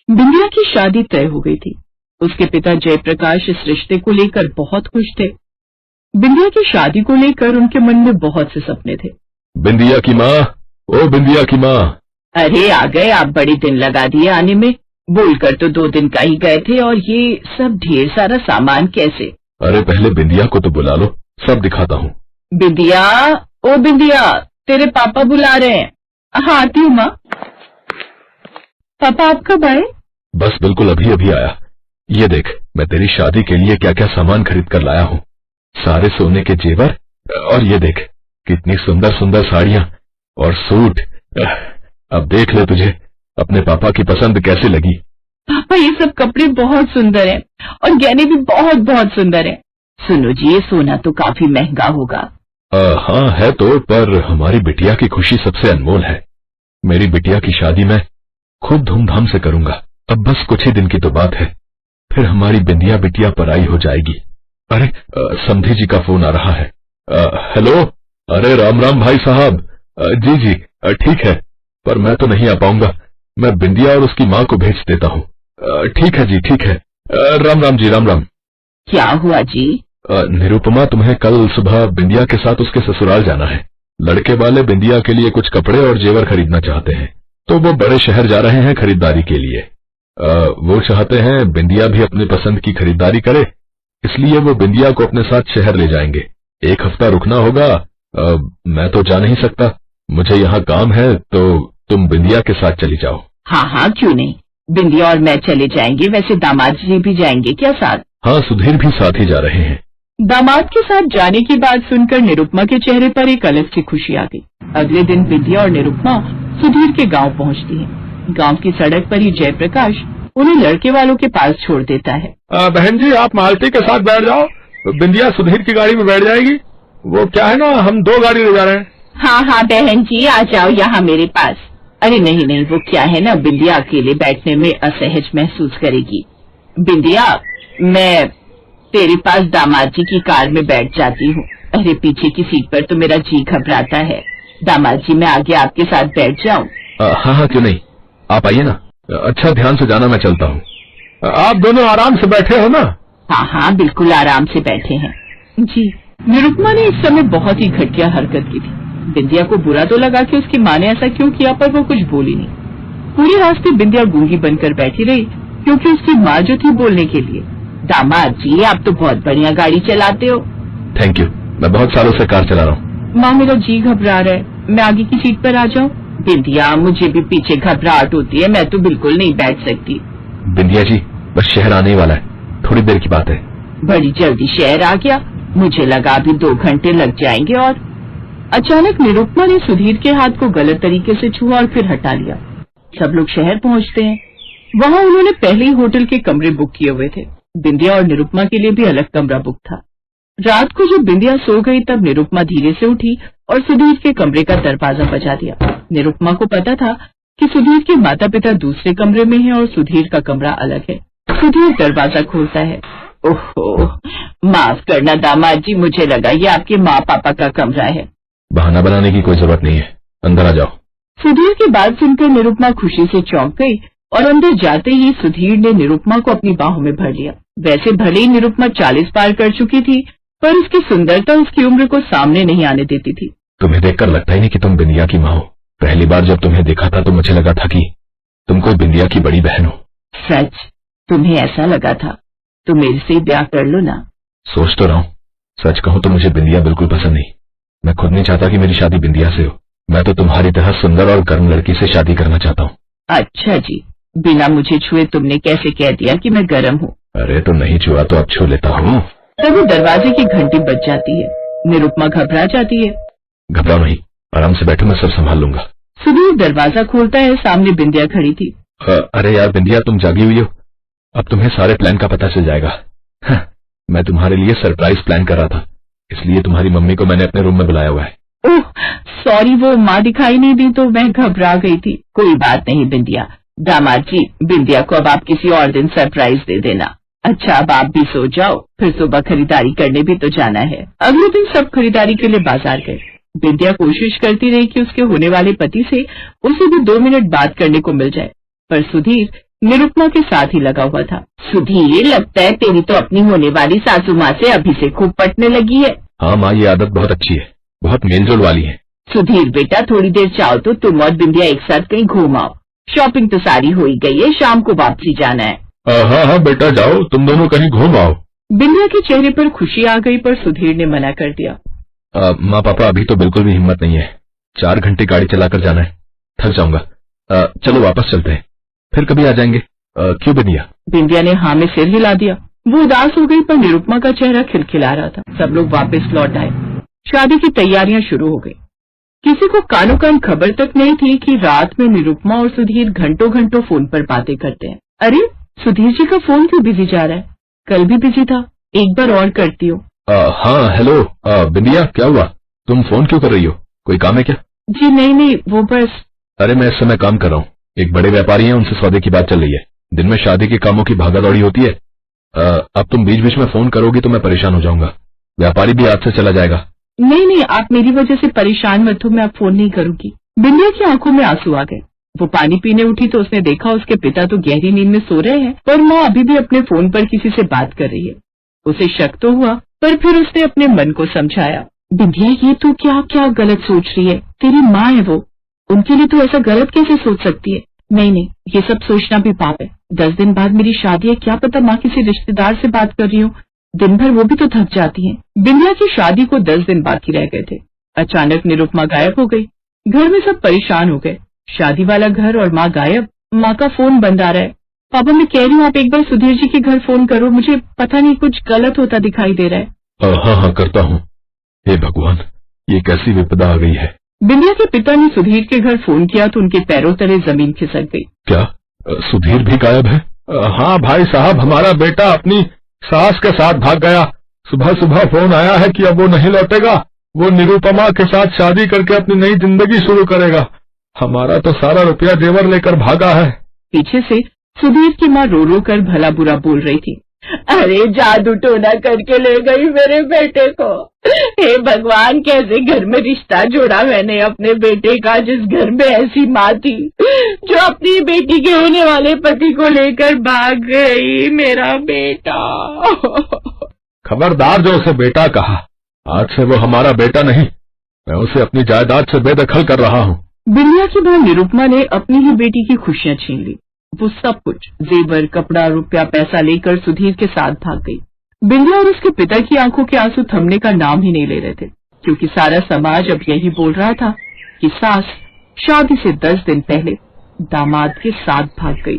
बिंदिया की शादी तय हो गई थी। उसके पिता जयप्रकाश इस रिश्ते को लेकर बहुत खुश थे। बिंदिया की शादी को लेकर उनके मन में बहुत से सपने थे। बिंदिया की माँ, ओ बिंदिया की माँ। अरे आ गए आप, बड़ी दिन लगा दिए आने में। बोलकर तो 2 दिन का ही गए थे, और ये सब ढेर सारा सामान कैसे? अरे पहले बिंदिया को तो बुला लो, सब दिखाता हूँ। बिंदिया, ओ बिंदिया, तेरे पापा बुला रहे हैं। हाँ आती हूँ माँ। पापा आप कब आए? बस बिल्कुल अभी अभी आया। ये देख, मैं तेरी शादी के लिए क्या क्या सामान खरीद कर लाया हूँ। सारे सोने के जेवर, और ये देख कितनी सुंदर सुंदर साड़ियाँ और सूट। अब देख ले तुझे अपने पापा की पसंद कैसे लगी। पापा ये सब कपड़े बहुत सुंदर हैं, और गहने भी बहुत बहुत सुंदर हैं। सुनो जी, ये सोना तो काफी महंगा होगा। हाँ है तो, पर हमारी बिटिया की खुशी सबसे अनमोल है। मेरी बिटिया की शादी मैं खूब धूमधाम से करूंगा। अब बस कुछ ही दिन की तो बात है, फिर हमारी बिंदिया बिटिया पराई हो जाएगी। अरे समधी जी का फोन आ रहा है। हेलो। अरे राम राम भाई साहब। जी जी ठीक है, पर मैं तो नहीं आ पाऊंगा। मैं बिंदिया और उसकी माँ को भेज देता हूँ। ठीक है जी, ठीक है। राम राम जी, राम राम। क्या हुआ जी? निरुपमा, तुम्हें कल सुबह बिंदिया के साथ उसके ससुराल जाना है। लड़के वाले बिंदिया के लिए कुछ कपड़े और जेवर खरीदना चाहते हैं, तो वो बड़े शहर जा रहे हैं खरीदारी के लिए। वो चाहते हैं बिंदिया भी अपने पसंद की खरीदारी करे, इसलिए वो बिंदिया को अपने साथ शहर ले जाएंगे। 1 हफ्ता रुकना होगा। मैं तो जा नहीं सकता, मुझे यहाँ काम है, तो तुम बिंदिया के साथ चली जाओ। हाँ हाँ क्यों नहीं, बिंदिया और मैं चले जाएंगे। वैसे दामाद जी भी जाएंगे क्या साथ? हाँ, सुधीर भी साथ ही जा रहे हैं। दामाद के साथ जाने की बात सुनकर निरुपमा के चेहरे पर एक अलग सी खुशी आ गई। अगले दिन बिंदिया और निरुपमा सुधीर के गांव पहुंचती हैं। गांव की सड़क पर ही जयप्रकाश उन्हें लड़के वालों के पास छोड़ देता है। बहन जी, आप मालती के साथ बैठ जाओ, बिंदिया सुधीर की गाड़ी में बैठ जाएगी। वो क्या है ना, हम 2 गाड़ी ले जा रहे हैं। हाँ हाँ बहन जी, आ जाओ यहाँ मेरे पास। अरे नहीं नहीं, वो क्या है ना, बिंदिया अकेले बैठने में असहज महसूस करेगी। बिंदिया, मैं तेरे पास दामाद जी की कार में बैठ जाती हूँ। अरे पीछे की सीट पर तो मेरा जी घबराता है। दामाद जी, मैं आगे आपके साथ बैठ जाऊँ? हाँ हाँ क्यों नहीं, आप आइए ना। अच्छा ध्यान से जाना, मैं चलता हूँ। आप दोनों आराम से बैठे हो ना? हाँ हाँ बिल्कुल आराम से बैठे हैं जी। निरुपमा ने इस समय बहुत ही घटिया हरकत की थी। बिंदिया को बुरा तो लगा कि उसकी माँ ने ऐसा क्यों किया, पर वो कुछ बोली नहीं। पूरे रास्ते बिंदिया गूंगी बनकर बैठी रही, क्योंकि उसकी माँ जो थी बोलने के लिए। दामाद जी, आप तो बहुत बढ़िया गाड़ी चलाते हो। थैंक यू, मैं बहुत सालों से कार चला रहा हूँ। माँ, मेरा जी घबरा रहा है, मैं आगे की सीट पर आ जाऊँ? बिंदिया, मुझे भी पीछे घबराहट होती है, मैं तो बिल्कुल नहीं बैठ सकती। बिंदिया जी, बस शहर आने वाला है, थोड़ी देर की बात है। बड़ी जल्दी शहर आ गया, मुझे लगा अभी 2 घंटे लग जाएंगे। और अचानक निरुपमा ने सुधीर के हाथ को गलत तरीके से छुआ और फिर हटा लिया। सब लोग शहर पहुंचते हैं। वहां उन्होंने पहले ही होटल के कमरे बुक किए हुए थे। बिंदिया और निरुपमा के लिए भी अलग कमरा बुक था। रात को जब बिंदिया सो गई, तब निरुपमा धीरे से उठी और सुधीर के कमरे का दरवाजा बजा दिया। निरुपमा को पता था कि सुधीर के माता पिता दूसरे कमरे में हैं और सुधीर का कमरा अलग है। सुधीर दरवाजा खोलता है। ओहो, माफ करना दामाद जी, मुझे लगा ये आपके माँ पापा का कमरा है। बहाना बनाने की कोई जरूरत नहीं है, अंदर आ जाओ। सुधीर की बात सुनकर निरुपमा खुशी से चौंक गई, और अंदर जाते ही सुधीर ने निरुपमा को अपनी बाहों में भर लिया। वैसे भले ही निरुपमा 40 पार कर चुकी थी, पर उसकी सुंदरता उसकी उम्र को सामने नहीं आने देती थी। तुम्हें देखकर लगता ही नहीं कि तुम बिंदिया की माँ हो। पहली बार जब तुम्हें देखा था तो मुझे लगा था कि तुम कोई बिंदिया की बड़ी बहन हो। सच? तुम्हें ऐसा लगा था तो मेरे से ब्याह कर लो ना। सोच तो रहा हूँ, सच कहूँ तो मुझे बिंदिया बिल्कुल पसंद नहीं। मैं खुद नहीं चाहता कि मेरी शादी बिंदिया से हो। मैं तो तुम्हारी तरह सुंदर और गर्म लड़की से शादी करना चाहता हूँ। अच्छा जी, बिना मुझे छुए तुमने कैसे कह दिया कि मैं गर्म हूँ? अरे तो नहीं छुआ तो अब छू लेता हूँ। तभी दरवाजे की घंटी बज जाती है। निरुपमा घबरा जाती है। घबराओ नहीं, आराम से बैठो, मैं सब संभाल लूंगा। सुधीर दरवाजा खोलता है। सामने बिंदिया खड़ी थी। अरे यार बिंदिया, तुम जागी हुई हो? अब तुम्हें सारे प्लान का पता चल जाएगा। मैं तुम्हारे लिए सरप्राइज प्लान कर रहा था, इसलिए तुम्हारी मम्मी को मैंने अपने रूम में बुलाया हुआ है। ओह सॉरी, वो माँ दिखाई नहीं दी तो मैं घबरा गई थी। कोई बात नहीं बिंदिया। दामाद जी, बिंदिया को अब आप किसी और दिन सरप्राइज दे देना। अच्छा अब आप भी सो जाओ, फिर सुबह खरीदारी करने भी तो जाना है। अगले दिन सब खरीदारी के लिए बाजार गए। विद्या कोशिश करती रही कि उसके होने वाले पति से उसे भी 2 मिनट बात करने को मिल जाए, पर सुधीर निरुपमा के साथ ही लगा हुआ था। सुधीर, लगता है तेरी तो अपनी होने वाली सासू माँ से अभी से खूब पटने लगी है। हाँ माँ, ये आदत बहुत अच्छी है, बहुत मेलजोल वाली है। सुधीर बेटा, थोड़ी देर चाहो तो तुम और बिंदिया एक साथ कहीं घूम आओ। शॉपिंग तो सारी हो ही गई है, शाम को वापसी जाना है। हाँ हाँ बेटा, जाओ, तुम दोनों कहीं घूम आओ। बिंदिया के चेहरे पर खुशी आ गई, पर सुधीर ने मना कर दिया। माँ पापा, अभी तो बिल्कुल भी हिम्मत नहीं है, 4 घंटे गाड़ी चलाकर जाना है, थक जाऊंगा। चलो वापस चलते हैं, फिर कभी आ जाएंगे। क्यों बिंदिया? बिंदिया ने हाँ में सिर हिला दिया। वो उदास हो गई, पर निरुपमा का चेहरा खिलखिला रहा था। सब लोग वापस लौट आए। शादी की तैयारियां शुरू हो गई। किसी को कानो कान खबर तक नहीं थी कि रात में निरुपमा और सुधीर घंटों घंटों फोन पर बातें करते हैं। अरे, सुधीर जी का फोन क्यों बिजी जा रहा है? कल भी बिजी था, एक बार और करती हो। हाँ हेलो। बिंदिया, क्या हुआ? तुम फोन क्यों कर रही हो? कोई काम है क्या? जी नहीं, वो बस। अरे मैं इस समय काम कर रहा हूँ, एक बड़े व्यापारी हैं, उनसे सौदे की बात चल रही है। दिन में शादी के कामों की भागादौड़ी होती है। अब तुम बीच बीच में फोन करोगी तो मैं परेशान हो जाऊंगा, व्यापारी भी आज से चला जाएगा। नहीं, आप मेरी वजह से परेशान मत हो, मैं अब फोन नहीं करूंगी। बिंदिया की आंखों में आंसू आ गए। वो पानी पीने उठी तो उसने देखा उसके पिता तो गहरी नींद में सो रहे हैं, पर माँ अभी भी अपने फोन पर किसी से बात कर रही है। उसे शक तो हुआ, पर फिर उसने अपने मन को समझाया। बिंदिया, ये तो क्या गलत सोच रही है, तेरी माँ है वो, उनके लिए तो ऐसा गलत कैसे सोच सकती है? नहीं, ये सब सोचना भी पाप है। 10 दिन बाद मेरी शादी है, क्या पता माँ किसी रिश्तेदार से बात कर रही हो, दिन भर वो भी तो थक जाती हैं। बिंदिया की शादी को 10 दिन बाकी रह गए थे। अचानक निरुपमा गायब हो गई। घर में सब परेशान हो गए। शादी वाला घर और माँ गायब, माँ का फोन बंद आ रहा है। पापा, मैं कह रही हूँ आप एक बार सुधीर जी के घर फोन करो, मुझे पता नहीं कुछ गलत होता दिखाई दे रहा है। हाँ करता हूँ। हे भगवान, ये कैसी विपदा आ गई है। बिंदिया के पिता ने सुधीर के घर फोन किया तो उनके पैरों तले जमीन खिसक गई। क्या सुधीर भी गायब है? हाँ भाई साहब, हमारा बेटा अपनी सास के साथ भाग गया। सुबह सुबह फोन आया है कि अब वो नहीं लौटेगा, वो निरुपमा के साथ शादी करके अपनी नई जिंदगी शुरू करेगा। हमारा तो सारा रुपया जेवर लेकर भागा है। पीछे से सुधीर की माँ रो रो कर भला बुरा बोल रही थी। अरे, जादू टोना करके ले गई मेरे बेटे को। हे भगवान, कैसे घर में रिश्ता जोड़ा मैंने अपने बेटे का, जिस घर में ऐसी माँ थी जो अपनी बेटी के होने वाले पति को लेकर भाग गई। मेरा बेटा। खबरदार जो उसे बेटा कहा, आज से वो हमारा बेटा नहीं, मैं उसे अपनी जायदाद से बेदखल कर रहा हूँ। बिंदिया की बहू निरुपमा ने अपनी ही बेटी की खुशियाँ छीन ली। वो सब कुछ, जेवर, कपड़ा, रुपया, पैसा लेकर सुधीर के साथ भाग गई। बिंदिया और उसके पिता की आंखों के आंसू थमने का नाम ही नहीं ले रहे थे, क्योंकि सारा समाज अब यही बोल रहा था कि सास शादी से 10 दिन पहले दामाद के साथ भाग गई।